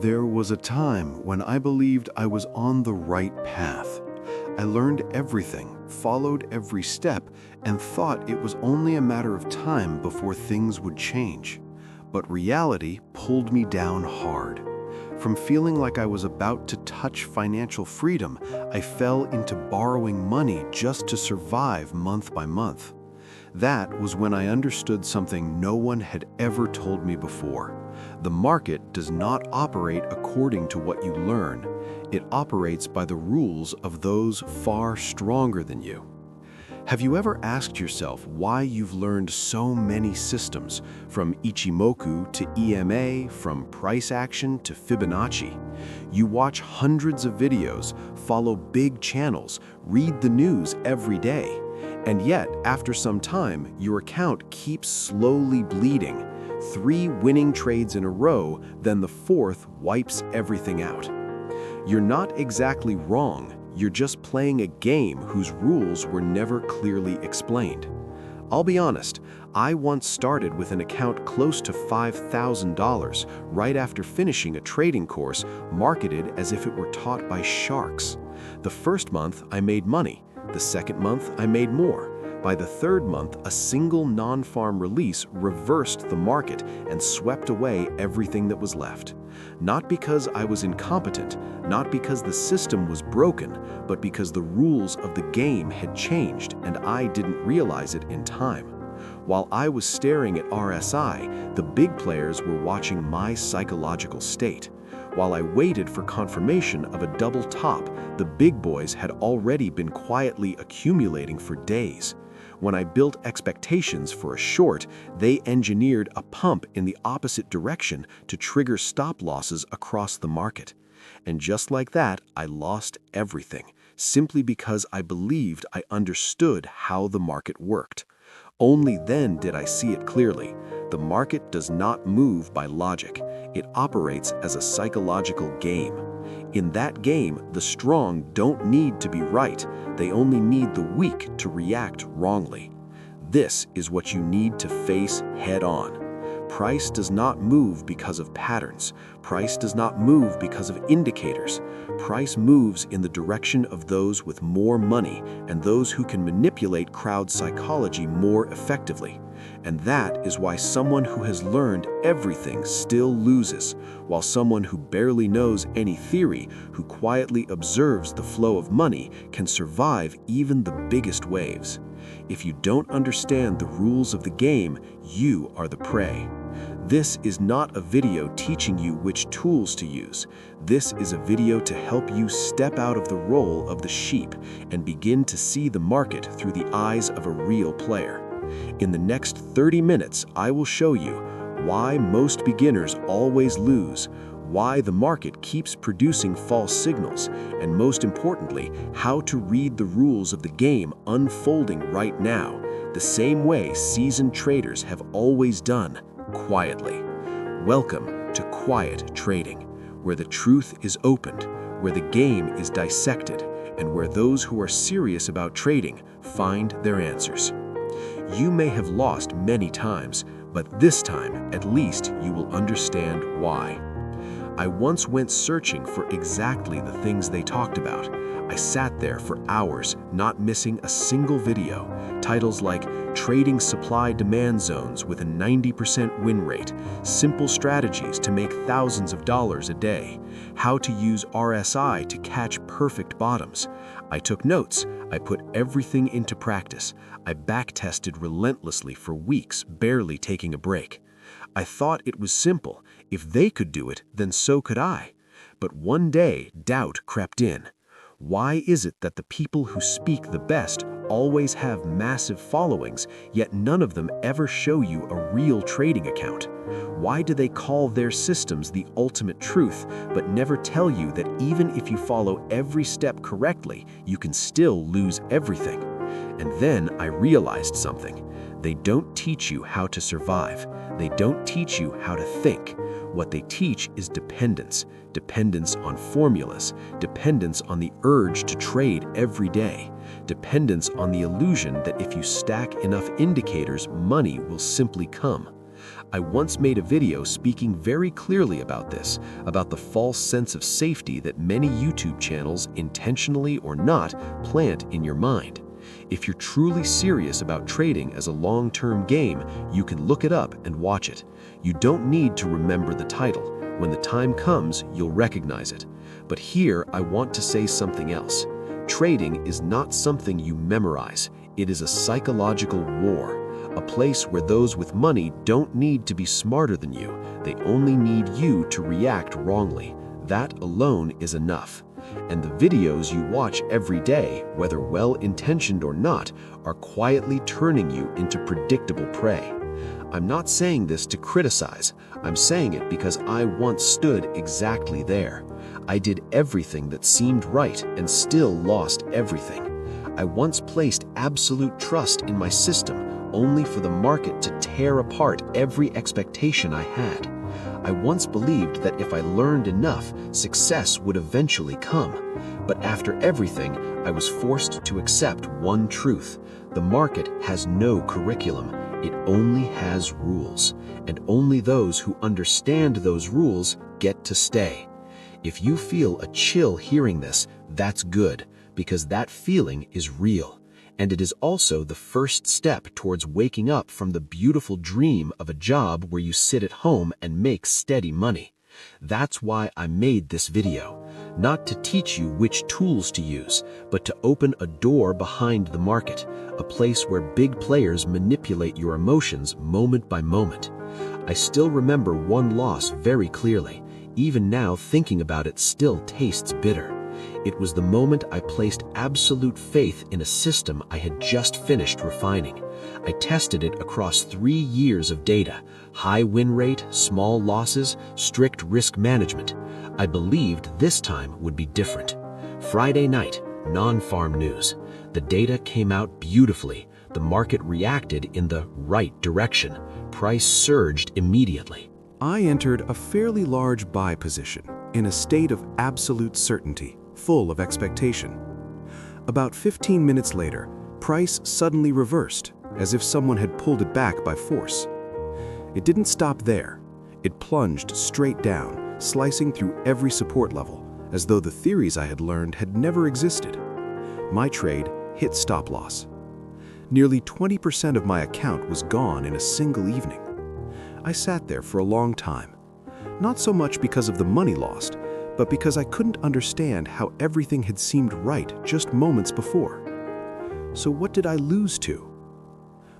There was a time when I believed I was on the right path. I learned everything, followed every step, and thought it was only a matter of time before things would change. But reality pulled me down hard. From feeling like I was about to touch financial freedom, I fell into borrowing money just to survive month by month. That was when I understood something no one had ever told me before. The market does not operate according to what you learn. It operates by the rules of those far stronger than you. Have you ever asked yourself why you've learned so many systems, from Ichimoku to EMA, from price action to Fibonacci? You watch hundreds of videos, follow big channels, read the news every day. And yet, after some time, your account keeps slowly bleeding. 3 winning trades in a row, then the 4th wipes everything out. You're not exactly wrong. You're just playing a game whose rules were never clearly explained. I'll be honest, I once started with an account close to $5,000 right after finishing a trading course marketed as if it were taught by sharks. The first month, I made money. The second month, I made more. By the third month, a single non-farm release reversed the market and swept away everything that was left. Not because I was incompetent, not because the system was broken, but because the rules of the game had changed and I didn't realize it in time. While I was staring at RSI, the big players were watching my psychological state. While I waited for confirmation of a double top, the big boys had already been quietly accumulating for days. When I built expectations for a short, they engineered a pump in the opposite direction to trigger stop losses across the market. And just like that, I lost everything, simply because I believed I understood how the market worked. Only then did I see it clearly. The market does not move by logic. It operates as a psychological game. In that game, the strong don't need to be right. They only need the weak to react wrongly. This is what you need to face head on. Price does not move because of patterns. Price does not move because of indicators. Price moves in the direction of those with more money and those who can manipulate crowd psychology more effectively. And that is why someone who has learned everything still loses, while someone who barely knows any theory, who quietly observes the flow of money, can survive even the biggest waves. If you don't understand the rules of the game, you are the prey. This is not a video teaching you which tools to use. This is a video to help you step out of the role of the sheep and begin to see the market through the eyes of a real player. In the next 30 minutes, I will show you why most beginners always lose, why the market keeps producing false signals, and most importantly, how to read the rules of the game unfolding right now, the same way seasoned traders have always done, quietly. Welcome to Quiet Trading, where the truth is opened, where the game is dissected, and where those who are serious about trading find their answers. You may have lost many times, but this time, at least, you will understand why. I once went searching for exactly the things they talked about. I sat there for hours, not missing a single video. Titles like Trading Supply-Demand Zones with a 90% win rate, Simple Strategies to Make Thousands of Dollars a Day, How to Use RSI to Catch Perfect Bottoms. I took notes. I put everything into practice. I back-tested relentlessly for weeks, barely taking a break. I thought it was simple. If they could do it, then so could I. But one day, doubt crept in. Why is it that the people who speak the best always have massive followings, yet none of them ever show you a real trading account? Why do they call their systems the ultimate truth, but never tell you that even if you follow every step correctly, you can still lose everything? And then I realized something. They don't teach you how to survive. They don't teach you how to think. What they teach is dependence. Dependence on formulas. Dependence on the urge to trade every day. Dependence on the illusion that if you stack enough indicators, money will simply come. I once made a video speaking very clearly about this, about the false sense of safety that many YouTube channels, intentionally or not, plant in your mind. If you're truly serious about trading as a long-term game, you can look it up and watch it. You don't need to remember the title. When the time comes, you'll recognize it. But here, I want to say something else. Trading is not something you memorize. It is a psychological war. A place where those with money don't need to be smarter than you. They only need you to react wrongly. That alone is enough. And the videos you watch every day, whether well-intentioned or not, are quietly turning you into predictable prey. I'm not saying this to criticize. I'm saying it because I once stood exactly there. I did everything that seemed right and still lost everything. I once placed absolute trust in my system, only for the market to tear apart every expectation I had. I once believed that if I learned enough, success would eventually come. But after everything, I was forced to accept one truth. The market has no curriculum. It only has rules. And only those who understand those rules get to stay. If you feel a chill hearing this, that's good, because that feeling is real. And it is also the first step towards waking up from the beautiful dream of a job where you sit at home and make steady money. That's why I made this video. Not to teach you which tools to use, but to open a door behind the market, a place where big players manipulate your emotions moment by moment. I still remember one loss very clearly. Even now, thinking about it still tastes bitter. It was the moment I placed absolute faith in a system I had just finished refining. I tested it across 3 years of data, high win rate, small losses, strict risk management. I believed this time would be different. Friday night, non-farm news. The data came out beautifully. The market reacted in the right direction. Price surged immediately. I entered a fairly large buy position in a state of absolute certainty, full of expectation. About 15 minutes later, price suddenly reversed, as if someone had pulled it back by force. It didn't stop there. It plunged straight down, slicing through every support level, as though the theories I had learned had never existed. My trade hit stop loss. Nearly 20% of my account was gone in a single evening. I sat there for a long time, not so much because of the money lost, but because I couldn't understand how everything had seemed right just moments before. So what did I lose to?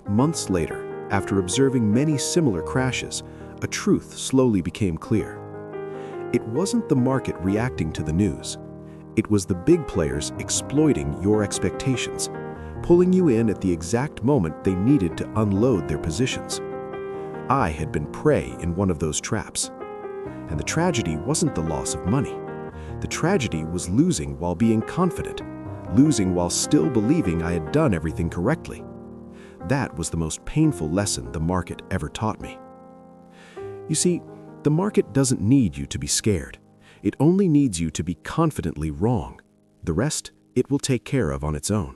Months later, after observing many similar crashes, a truth slowly became clear. It wasn't the market reacting to the news. It was the big players exploiting your expectations, pulling you in at the exact moment they needed to unload their positions. I had been prey in one of those traps. And the tragedy wasn't the loss of money. The tragedy was losing while being confident, losing while still believing I had done everything correctly. That was the most painful lesson the market ever taught me. You see, the market doesn't need you to be scared. It only needs you to be confidently wrong. The rest, it will take care of on its own.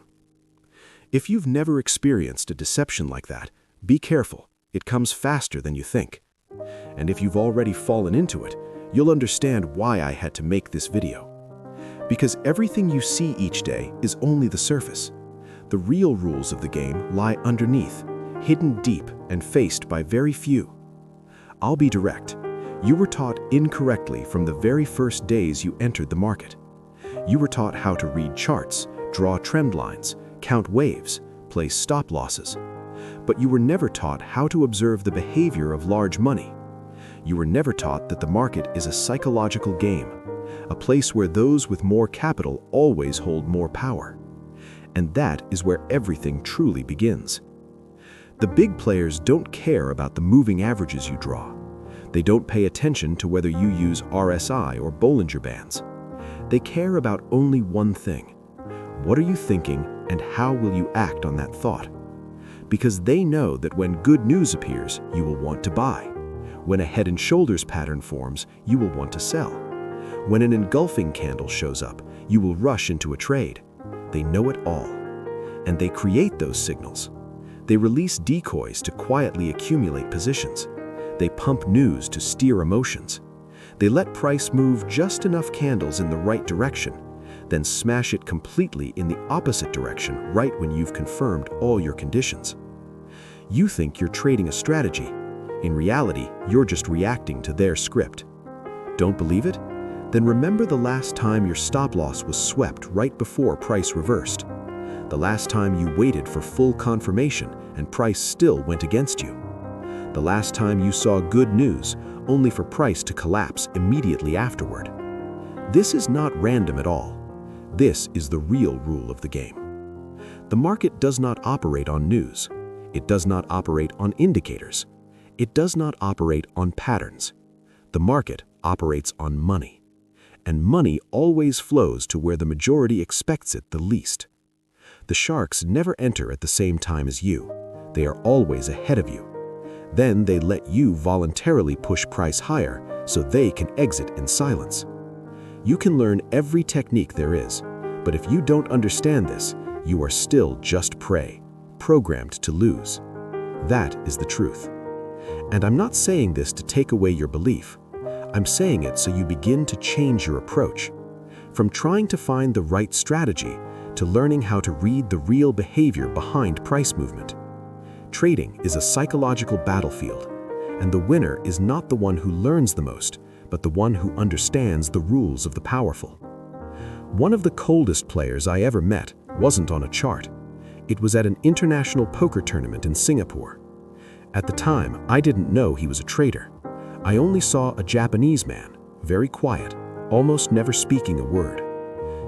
If you've never experienced a deception like that, be careful. It comes faster than you think. And if you've already fallen into it, you'll understand why I had to make this video. Because everything you see each day is only the surface. The real rules of the game lie underneath, hidden deep and faced by very few. I'll be direct. You were taught incorrectly from the very first days you entered the market. You were taught how to read charts, draw trend lines, count waves, place stop losses. But you were never taught how to observe the behavior of large money. You were never taught that the market is a psychological game, a place where those with more capital always hold more power. And that is where everything truly begins. The big players don't care about the moving averages you draw. They don't pay attention to whether you use RSI or Bollinger Bands. They care about only one thing. What are you thinking and how will you act on that thought? Because they know that when good news appears, you will want to buy. When a head and shoulders pattern forms, you will want to sell. When an engulfing candle shows up, you will rush into a trade. They know it all. And they create those signals. They release decoys to quietly accumulate positions. They pump news to steer emotions. They let price move just enough candles in the right direction, then smash it completely in the opposite direction right when you've confirmed all your conditions. You think you're trading a strategy. In reality, you're just reacting to their script. Don't believe it? Then remember the last time your stop loss was swept right before price reversed. The last time you waited for full confirmation and price still went against you. The last time you saw good news only for price to collapse immediately afterward. This is not random at all. This is the real rule of the game. The market does not operate on news. It does not operate on indicators. It does not operate on patterns. The market operates on money. And money always flows to where the majority expects it the least. The sharks never enter at the same time as you. They are always ahead of you. Then they let you voluntarily push price higher so they can exit in silence. You can learn every technique there is, but if you don't understand this, you are still just prey, programmed to lose. That is the truth. And I'm not saying this to take away your belief. I'm saying it so you begin to change your approach. From trying to find the right strategy to learning how to read the real behavior behind price movement. Trading is a psychological battlefield, and the winner is not the one who learns the most, but the one who understands the rules of the powerful. One of the coldest players I ever met wasn't on a chart. It was at an international poker tournament in Singapore. At the time, I didn't know he was a trader. I only saw a Japanese man, very quiet, almost never speaking a word.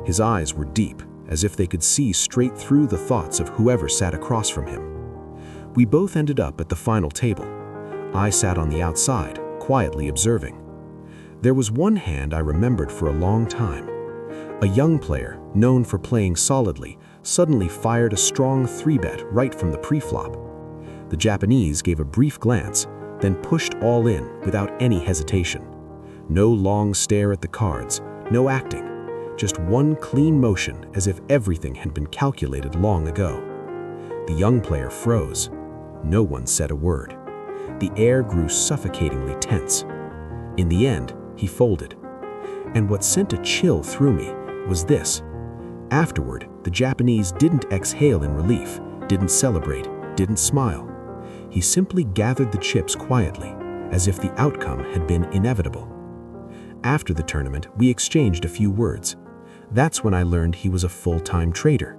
His eyes were deep, as if they could see straight through the thoughts of whoever sat across from him. We both ended up at the final table. I sat on the outside, quietly observing. There was one hand I remembered for a long time. A young player, known for playing solidly, suddenly fired a strong 3-bet right from the pre-flop. The Japanese gave a brief glance, then pushed all in without any hesitation. No long stare at the cards, no acting, just one clean motion as if everything had been calculated long ago. The young player froze. No one said a word. The air grew suffocatingly tense. In the end, he folded. And what sent a chill through me was this. Afterward, the Japanese didn't exhale in relief, didn't celebrate, didn't smile. He simply gathered the chips quietly, as if the outcome had been inevitable. After the tournament, we exchanged a few words. That's when I learned he was a full-time trader.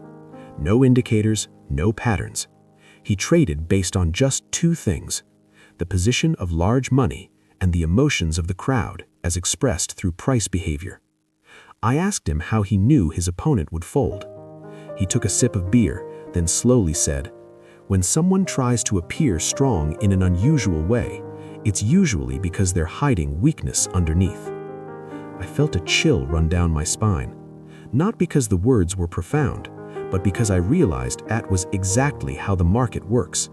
No indicators, no patterns. He traded based on just two things: the position of large money and the emotions of the crowd as expressed through price behavior. I asked him how he knew his opponent would fold. He took a sip of beer, then slowly said, "When someone tries to appear strong in an unusual way, it's usually because they're hiding weakness underneath." I felt a chill run down my spine, not because the words were profound, but because I realized that was exactly how the market works.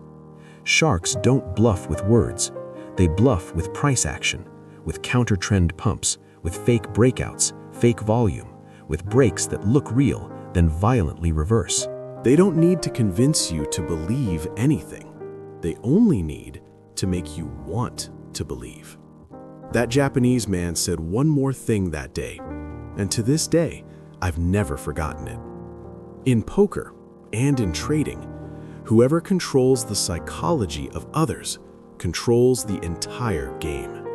Sharks don't bluff with words. They bluff with price action, with counter-trend pumps, with fake breakouts, fake volume, with breaks that look real, then violently reverse. They don't need to convince you to believe anything. They only need to make you want to believe. That Japanese man said one more thing that day, and to this day, I've never forgotten it. In poker and in trading, whoever controls the psychology of others controls the entire game.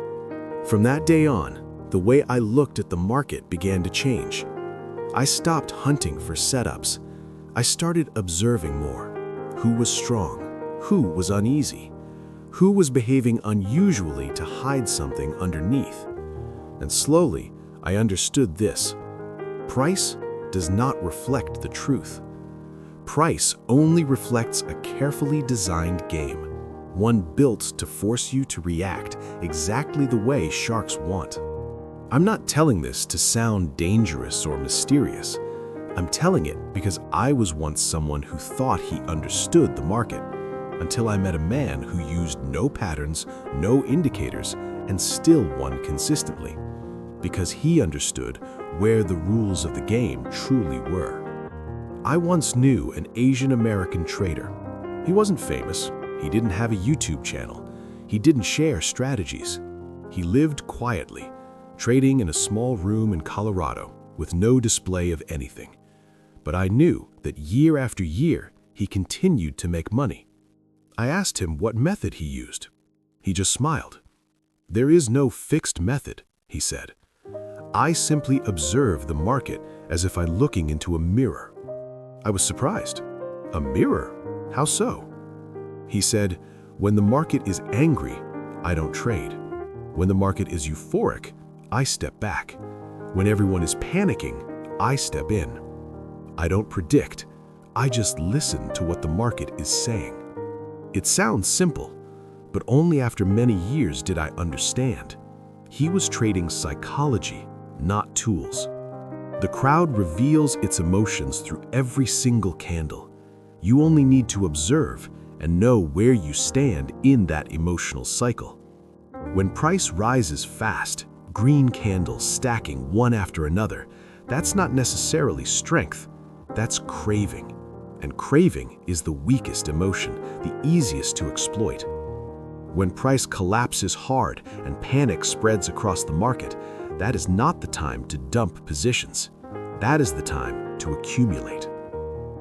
From that day on, the way I looked at the market began to change. I stopped hunting for setups. I started observing more. Who was strong? Who was uneasy? Who was behaving unusually to hide something underneath? And slowly, I understood this. Price does not reflect the truth. Price only reflects a carefully designed game, one built to force you to react exactly the way sharks want. I'm not telling this to sound dangerous or mysterious. I'm telling it because I was once someone who thought he understood the market, until I met a man who used no patterns, no indicators, and still won consistently, because he understood where the rules of the game truly were. I once knew an Asian American trader. He wasn't famous. He didn't have a YouTube channel. He didn't share strategies. He lived quietly, trading in a small room in Colorado with no display of anything. But I knew that year after year, he continued to make money. I asked him what method he used. He just smiled. "There is no fixed method," he said. "I simply observe the market as if I'm looking into a mirror." I was surprised. "A mirror? How so?" He said, "When the market is angry, I don't trade. When the market is euphoric, I step back. When everyone is panicking, I step in. I don't predict, I just listen to what the market is saying." It sounds simple, but only after many years did I understand. He was trading psychology, not tools. The crowd reveals its emotions through every single candle. You only need to observe and know where you stand in that emotional cycle. When price rises fast, green candles stacking one after another, that's not necessarily strength, that's craving. And craving is the weakest emotion, the easiest to exploit. When price collapses hard and panic spreads across the market, that is not the time to dump positions. That is the time to accumulate.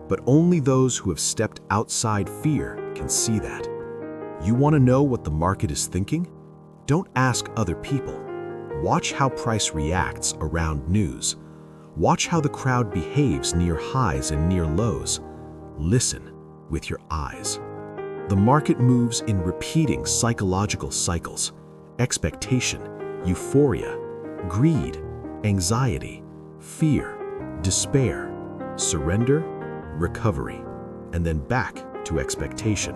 But only those who have stepped outside fear can see that. You want to know what the market is thinking? Don't ask other people. Watch how price reacts around news. Watch how the crowd behaves near highs and near lows. Listen with your eyes. The market moves in repeating psychological cycles: expectation, euphoria, greed, anxiety, fear, despair, surrender, recovery, and then back to expectation.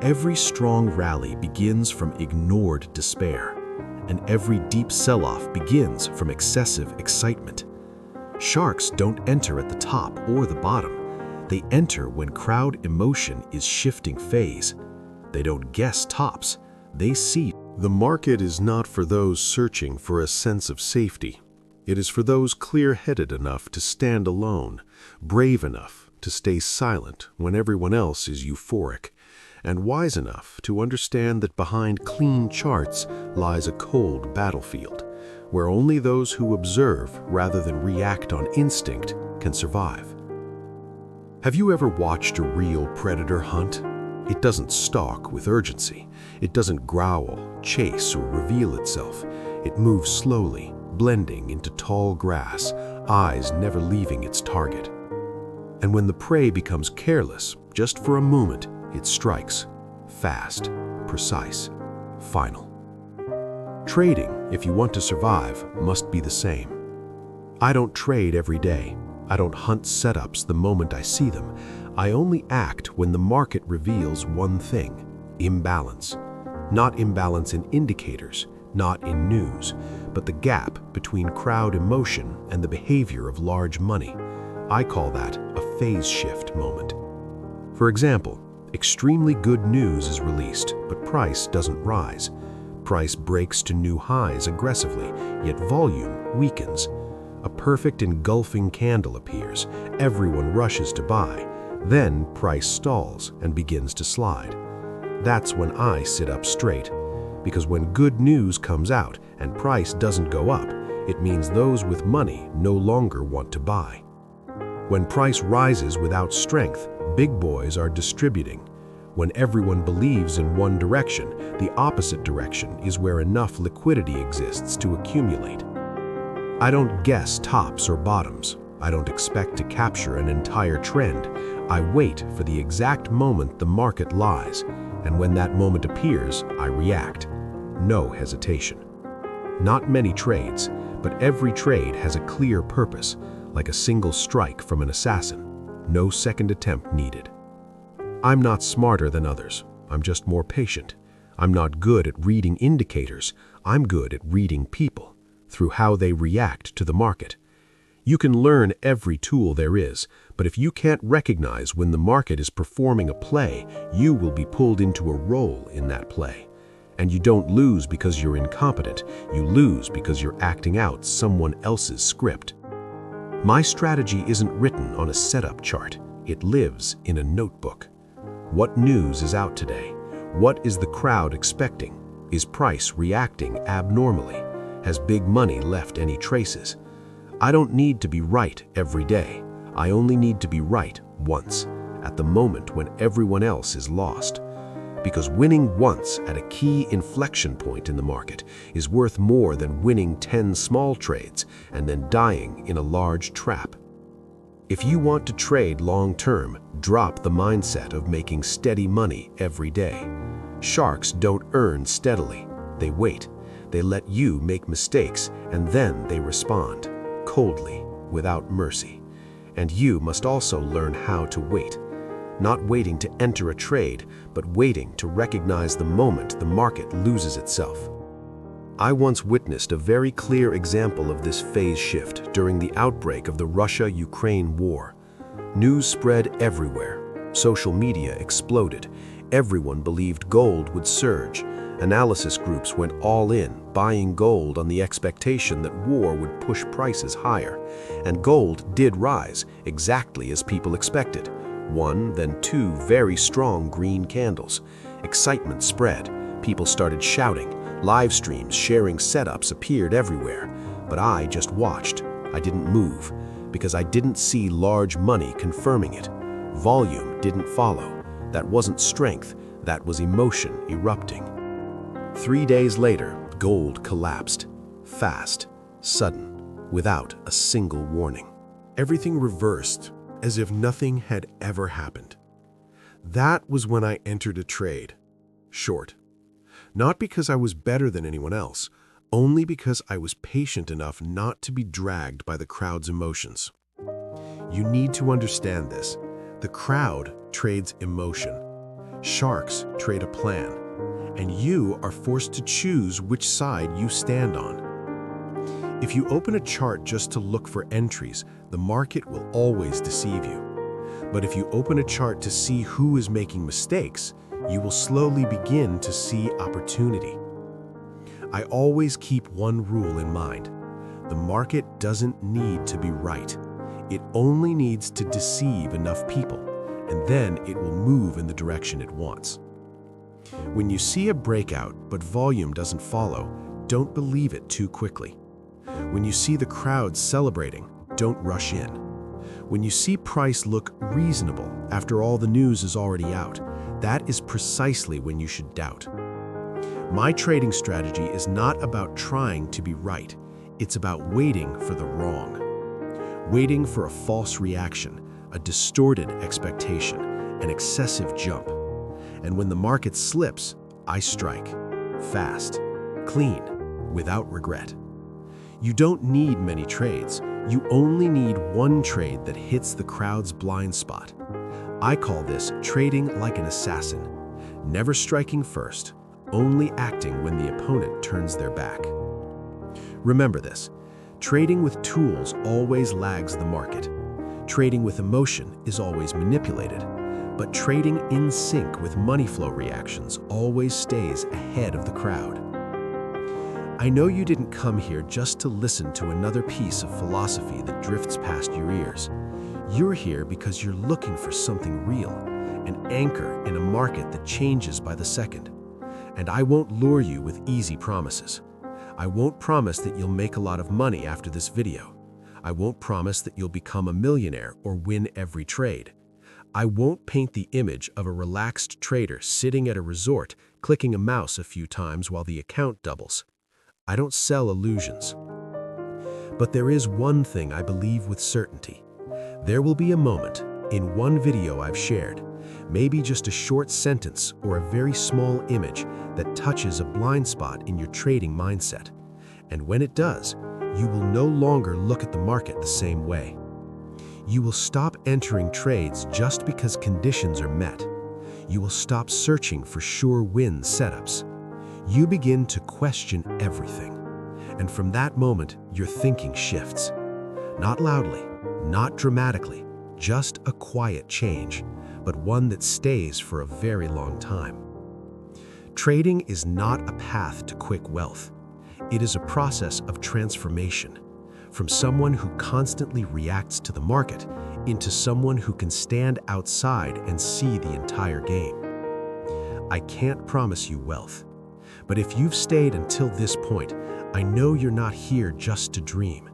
Every strong rally begins from ignored despair, and every deep sell-off begins from excessive excitement. Sharks don't enter at the top or the bottom. They enter when crowd emotion is shifting phase. They don't guess tops, they see. The market is not for those searching for a sense of safety. It is for those clear-headed enough to stand alone, brave enough to stay silent when everyone else is euphoric, and wise enough to understand that behind clean charts lies a cold battlefield, where only those who observe rather than react on instinct can survive. Have you ever watched a real predator hunt? It doesn't stalk with urgency. It doesn't growl, chase, or reveal itself. It moves slowly, blending into tall grass, eyes never leaving its target. And when the prey becomes careless, just for a moment, it strikes. Fast, precise, final. Trading, if you want to survive, must be the same. I don't trade every day. I don't hunt setups the moment I see them. I only act when the market reveals one thing: imbalance. Not imbalance in indicators, not in news, but the gap between crowd emotion and the behavior of large money. I call that a phase shift moment. For example, extremely good news is released, but price doesn't rise. Price breaks to new highs aggressively, yet volume weakens. A perfect engulfing candle appears. Everyone rushes to buy. Then price stalls and begins to slide. That's when I sit up straight. Because when good news comes out and price doesn't go up, it means those with money no longer want to buy. When price rises without strength, big boys are distributing. When everyone believes in one direction, the opposite direction is where enough liquidity exists to accumulate. I don't guess tops or bottoms. I don't expect to capture an entire trend. I wait for the exact moment the market lies, and when that moment appears, I react. No hesitation. Not many trades, but every trade has a clear purpose, like a single strike from an assassin. No second attempt needed. I'm not smarter than others. I'm just more patient. I'm not good at reading indicators. I'm good at reading people, through how they react to the market. You can learn every tool there is, but if you can't recognize when the market is performing a play, you will be pulled into a role in that play. And you don't lose because you're incompetent. You lose because you're acting out someone else's script. My strategy isn't written on a setup chart. It lives in a notebook. What news is out today? What is the crowd expecting? Is price reacting abnormally? Has big money left any traces? I don't need to be right every day. I only need to be right once, at the moment when everyone else is lost. Because winning once at a key inflection point in the market is worth more than winning 10 small trades and then dying in a large trap. If you want to trade long-term, drop the mindset of making steady money every day. Sharks don't earn steadily. They wait. They let you make mistakes, and then they respond, coldly, without mercy. And you must also learn how to wait. Not waiting to enter a trade, but waiting to recognize the moment the market loses itself. I once witnessed a very clear example of this phase shift during the outbreak of the Russia-Ukraine war. News spread everywhere. Social media exploded. Everyone believed gold would surge. Analysis groups went all in, buying gold on the expectation that war would push prices higher. And gold did rise, exactly as people expected. One, then two very strong green candles. Excitement spread. People started shouting. Live streams sharing setups appeared everywhere. But I just watched. I didn't move, because I didn't see large money confirming it. Volume didn't follow. That wasn't strength. That was emotion erupting. 3 days later, gold collapsed. Fast, sudden, without a single warning. Everything reversed, as if nothing had ever happened. That was when I entered a trade. Short. Not because I was better than anyone else, only because I was patient enough not to be dragged by the crowd's emotions. You need to understand this. The crowd trades emotion. Sharks trade a plan. And you are forced to choose which side you stand on. If you open a chart just to look for entries, the market will always deceive you. But if you open a chart to see who is making mistakes, you will slowly begin to see opportunity. I always keep one rule in mind. The market doesn't need to be right. It only needs to deceive enough people, and then it will move in the direction it wants. When you see a breakout but volume doesn't follow, don't believe it too quickly. When you see the crowd celebrating, don't rush in. When you see price look reasonable after all the news is already out, that is precisely when you should doubt. My trading strategy is not about trying to be right. It's about waiting for the wrong. Waiting for a false reaction, a distorted expectation, an excessive jump. And when the market slips, I strike. Fast, clean, without regret. You don't need many trades. You only need one trade that hits the crowd's blind spot. I call this trading like an assassin, never striking first, only acting when the opponent turns their back. Remember this, trading with tools always lags the market. Trading with emotion is always manipulated, but trading in sync with money flow reactions always stays ahead of the crowd. I know you didn't come here just to listen to another piece of philosophy that drifts past your ears. You're here because you're looking for something real, an anchor in a market that changes by the second. And I won't lure you with easy promises. I won't promise that you'll make a lot of money after this video. I won't promise that you'll become a millionaire or win every trade. I won't paint the image of a relaxed trader sitting at a resort, clicking a mouse a few times while the account doubles. I don't sell illusions. But there is one thing I believe with certainty. There will be a moment, in one video I've shared, maybe just a short sentence or a very small image that touches a blind spot in your trading mindset. And when it does, you will no longer look at the market the same way. You will stop entering trades just because conditions are met. You will stop searching for sure win setups. You begin to question everything. And from that moment, your thinking shifts. Not loudly, not dramatically, just a quiet change, but one that stays for a very long time. Trading is not a path to quick wealth. It is a process of transformation, from someone who constantly reacts to the market into someone who can stand outside and see the entire game. I can't promise you wealth. But if you've stayed until this point, I know you're not here just to dream.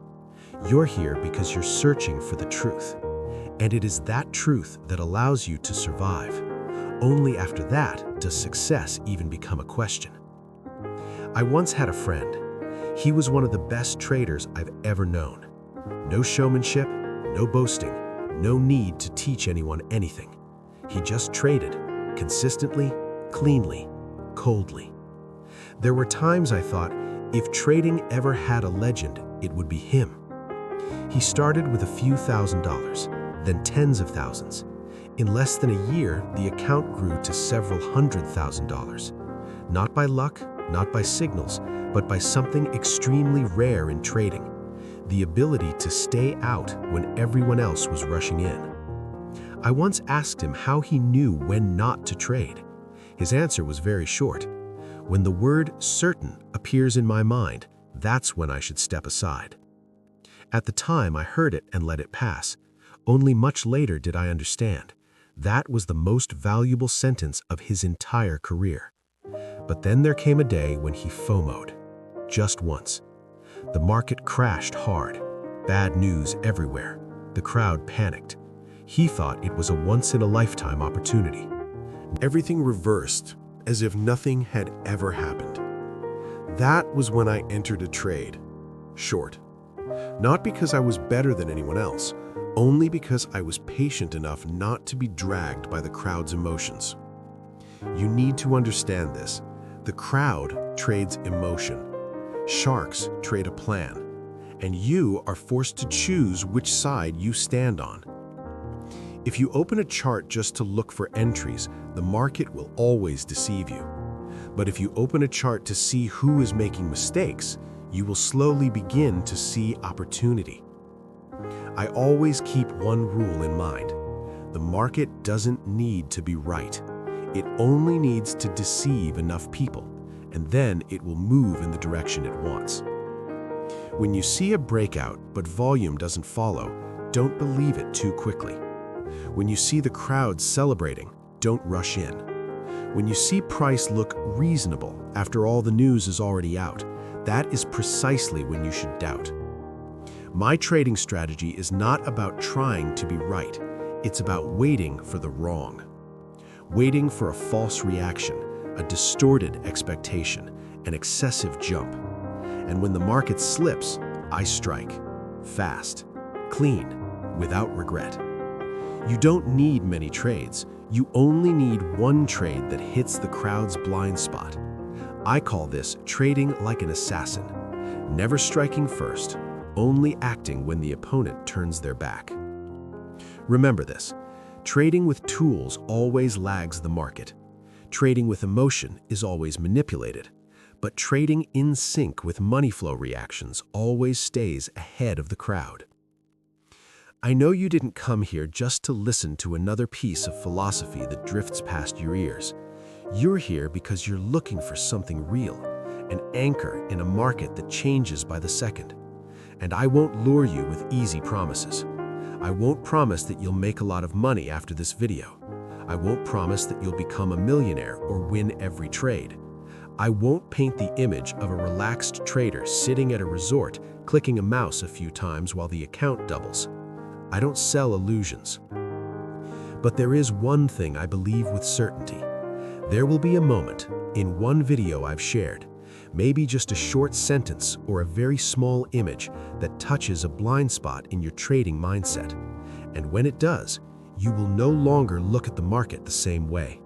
You're here because you're searching for the truth. And it is that truth that allows you to survive. Only after that does success even become a question. I once had a friend. He was one of the best traders I've ever known. No showmanship, no boasting, no need to teach anyone anything. He just traded, consistently, cleanly, coldly. There were times I thought, if trading ever had a legend, it would be him. He started with a few $1,000s, then tens of thousands. In less than a year, the account grew to several $100,000. Not by luck, not by signals, but by something extremely rare in trading: the ability to stay out when everyone else was rushing in. I once asked him how he knew when not to trade. His answer was very short. When the word certain appears in my mind, that's when I should step aside. At the time, I heard it and let it pass. Only much later did I understand. That was the most valuable sentence of his entire career. But then there came a day when he FOMO'd. Just once. The market crashed hard. Bad news everywhere. The crowd panicked. He thought it was a once-in-a-lifetime opportunity. Everything reversed, as if nothing had ever happened. That was when I entered a trade. Short. Not because I was better than anyone else, only because I was patient enough not to be dragged by the crowd's emotions. You need to understand this. The crowd trades emotion. Sharks trade a plan. And you are forced to choose which side you stand on. If you open a chart just to look for entries, the market will always deceive you. But if you open a chart to see who is making mistakes, you will slowly begin to see opportunity. I always keep one rule in mind. The market doesn't need to be right. It only needs to deceive enough people, and then it will move in the direction it wants. When you see a breakout but volume doesn't follow, don't believe it too quickly. When you see the crowd celebrating, don't rush in. When you see price look reasonable after all the news is already out, that is precisely when you should doubt. My trading strategy is not about trying to be right. It's about waiting for the wrong. Waiting for a false reaction, a distorted expectation, an excessive jump. And when the market slips, I strike. Fast, clean, without regret. You don't need many trades. You only need one trade that hits the crowd's blind spot. I call this trading like an assassin. Never striking first, only acting when the opponent turns their back. Remember this. Trading with tools always lags the market. Trading with emotion is always manipulated. But trading in sync with money flow reactions always stays ahead of the crowd. I know you didn't come here just to listen to another piece of philosophy that drifts past your ears. You're here because you're looking for something real, an anchor in a market that changes by the second. And I won't lure you with easy promises. I won't promise that you'll make a lot of money after this video. I won't promise that you'll become a millionaire or win every trade. I won't paint the image of a relaxed trader sitting at a resort, clicking a mouse a few times while the account doubles. I don't sell illusions. But there is one thing I believe with certainty. There will be a moment, in one video I've shared, maybe just a short sentence or a very small image that touches a blind spot in your trading mindset. And when it does, you will no longer look at the market the same way.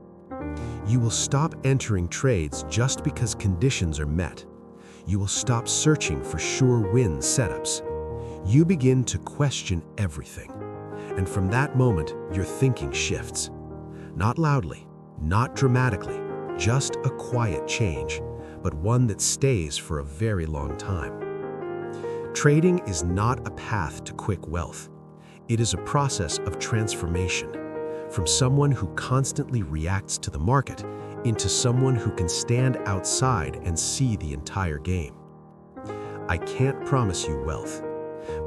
You will stop entering trades just because conditions are met. You will stop searching for sure win setups. You begin to question everything. And from that moment, your thinking shifts. Not loudly, not dramatically, just a quiet change, but one that stays for a very long time. Trading is not a path to quick wealth. It is a process of transformation, from someone who constantly reacts to the market into someone who can stand outside and see the entire game. I can't promise you wealth,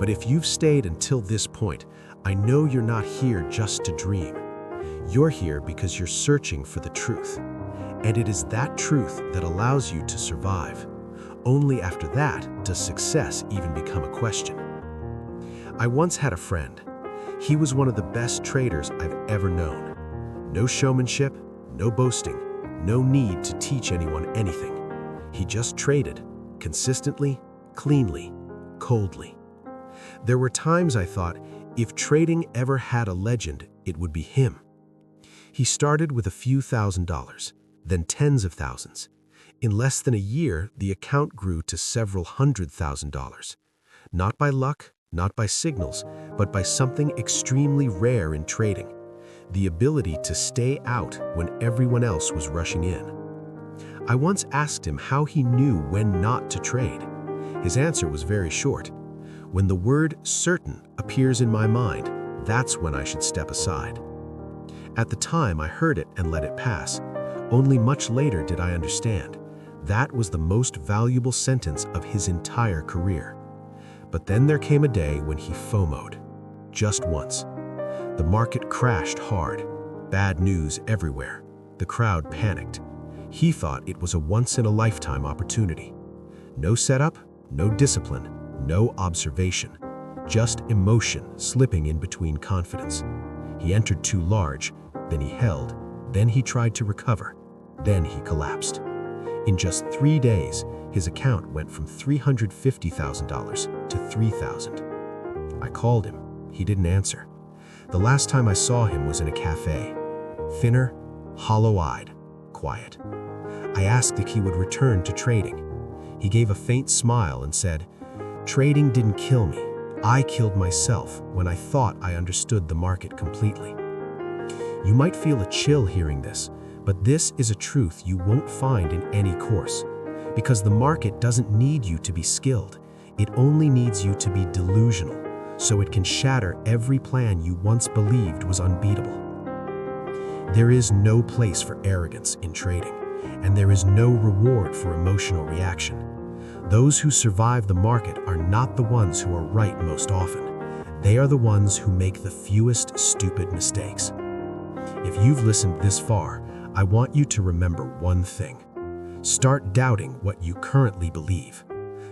but if you've stayed until this point, I know you're not here just to dream. You're here because you're searching for the truth. And it is that truth that allows you to survive. Only after that does success even become a question. I once had a friend. He was one of the best traders I've ever known. No showmanship, no boasting, no need to teach anyone anything. He just traded, consistently, cleanly, coldly. There were times I thought, if trading ever had a legend, it would be him. He started with a few $1,000s, then tens of thousands. In less than a year, the account grew to several $100,000. Not by luck, not by signals, but by something extremely rare in trading: the ability to stay out when everyone else was rushing in. I once asked him how he knew when not to trade. His answer was very short. When the word certain appears in my mind, that's when I should step aside. At the time, I heard it and let it pass. Only much later did I understand. That was the most valuable sentence of his entire career. But then there came a day when he FOMO'd. Just once. The market crashed hard. Bad news everywhere. The crowd panicked. He thought it was a once-in-a-lifetime opportunity. No setup, no discipline, no observation. Just emotion slipping in between confidence. He entered too large, then he held, then he tried to recover, then he collapsed. In just 3 days, his account went from $350,000 to $3,000. I called him. He didn't answer. The last time I saw him was in a cafe. Thinner, hollow-eyed, quiet. I asked if he would return to trading. He gave a faint smile and said, "Trading didn't kill me. I killed myself when I thought I understood the market completely." You might feel a chill hearing this, but this is a truth you won't find in any course. Because the market doesn't need you to be skilled. It only needs you to be delusional, so it can shatter every plan you once believed was unbeatable. There is no place for arrogance in trading, and there is no reward for emotional reaction. Those who survive the market are not the ones who are right most often. They are the ones who make the fewest stupid mistakes. If you've listened this far, I want you to remember one thing. Start doubting what you currently believe,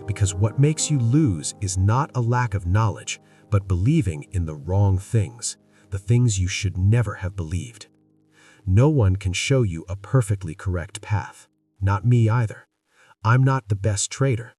because what makes you lose is not a lack of knowledge, but believing in the wrong things, the things you should never have believed. No one can show you a perfectly correct path. Not me either. I'm not the best trader,